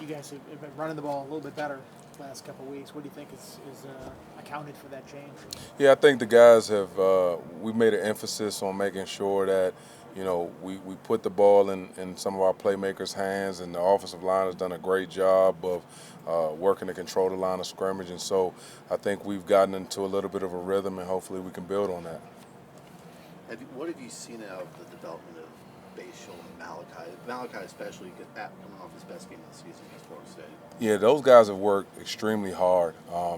guys have been running the ball a little bit better the last couple of weeks. What do you think is accounted for that change? Yeah, I think the guys have. We made an emphasis on making sure that we put the ball in some of our playmakers' hands, and the offensive line has done a great job of working to control the line of scrimmage. And so I think we've gotten into a little bit of a rhythm, and hopefully we can build on that. What have you seen out of the development of Bashal and Malachi? Malachi especially coming off his best game of the season against Florida State. Yeah, those guys have worked extremely hard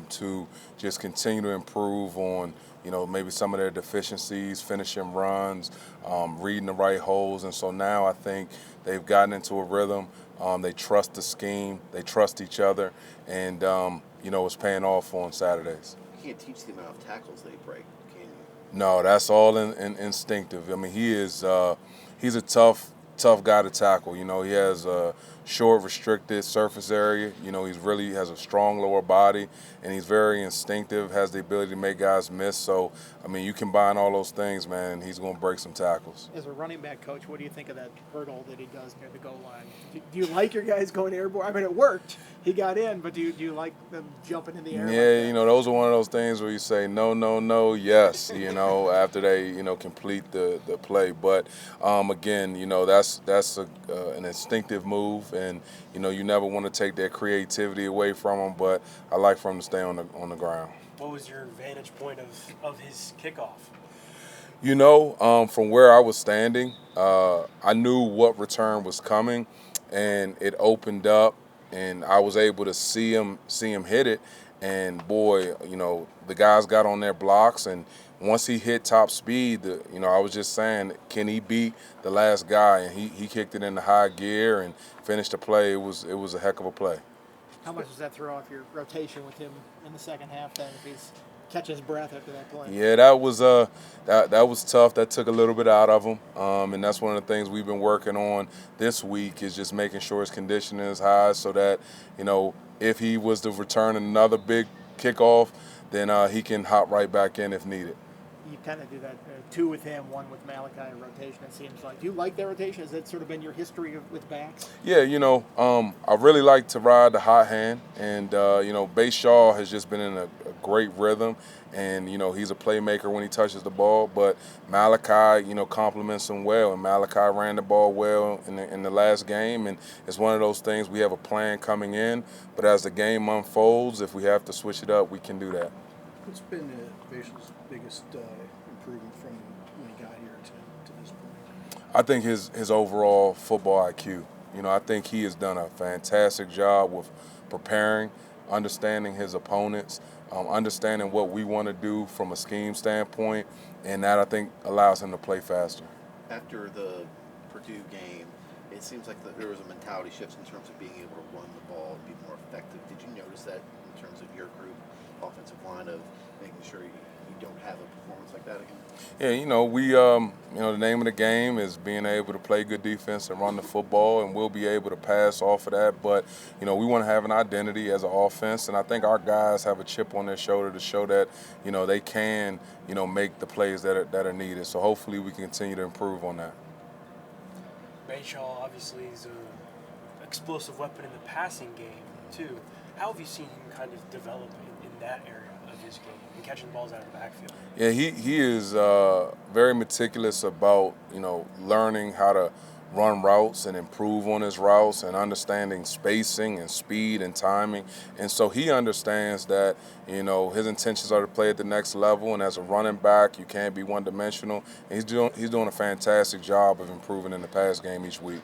to just continue to improve on, maybe some of their deficiencies, finishing runs, reading the right holes. And so now I think they've gotten into a rhythm. They trust the scheme. They trust each other. And, it's paying off on Saturdays. You can't teach the amount of tackles they break, can you? No, that's all instinctive. I mean, he's a tough guy to tackle. He has a short, restricted surface area. He's really has a strong lower body, and he's very instinctive, has the ability to make guys miss. So, I mean, you combine all those things, man, and he's going to break some tackles. As a running back coach, what do you think of that hurdle that he does near the goal line? Do you like your guys going airborne? I mean, it worked. He got in, but do you like them jumping in the air? Yeah, like those are one of those things where you say no, no, no, yes, after they, complete the play. But, again, that's an instinctive move, and, you never want to take that creativity away from them, but I like for him to stay on the ground. What was your vantage point of his kickoff? From where I was standing, I knew what return was coming, and it opened up, and I was able to see him hit it. And boy, the guys got on their blocks, and once he hit top speed, I was just saying, can he beat the last guy? And he kicked it into high gear and finished the play. It was a heck of a play. How much does that throw off your rotation with him in the second half then, if he's catching his breath after that play? Yeah, that was that was tough. That took a little bit out of him, and that's one of the things we've been working on this week is just making sure his conditioning is high, so that if he was to return another big kickoff, then he can hop right back in if needed. You kind of do that, two with him, one with Malachi, rotation, it seems like. Do you like that rotation? Has that sort of been your history with backs? Yeah, I really like to ride the hot hand, and, Bashal has just been in a great rhythm, and, he's a playmaker when he touches the ball, but Malachi, complements him well, and Malachi ran the ball well in the last game, and it's one of those things we have a plan coming in, but as the game unfolds, if we have to switch it up, we can do that. What's been Bashal's biggest improvement from when he got here to this point? I think his overall football IQ. I think he has done a fantastic job with preparing, understanding his opponents, understanding what we want to do from a scheme standpoint, and that I think allows him to play faster. After the Purdue game, it seems like there was a mentality shift in terms of being able to run the ball and be more effective. Did you notice that in terms of your group, offensive line, of making sure you don't have a performance like that again? Yeah, we, the name of the game is being able to play good defense and run the football, and we'll be able to pass off of that. But, we want to have an identity as an offense, and I think our guys have a chip on their shoulder to show that, they can, make the plays that are needed. So hopefully we can continue to improve on that. Bashal obviously is an explosive weapon in the passing game, too. How have you seen him kind of develop in that area of his game and catching balls out of the backfield? Yeah, he is very meticulous about, learning how to run routes and improve on his routes and understanding spacing and speed and timing. And so he understands that, his intentions are to play at the next level, and as a running back, you can't be one-dimensional. And he's doing a fantastic job of improving in the pass game each week.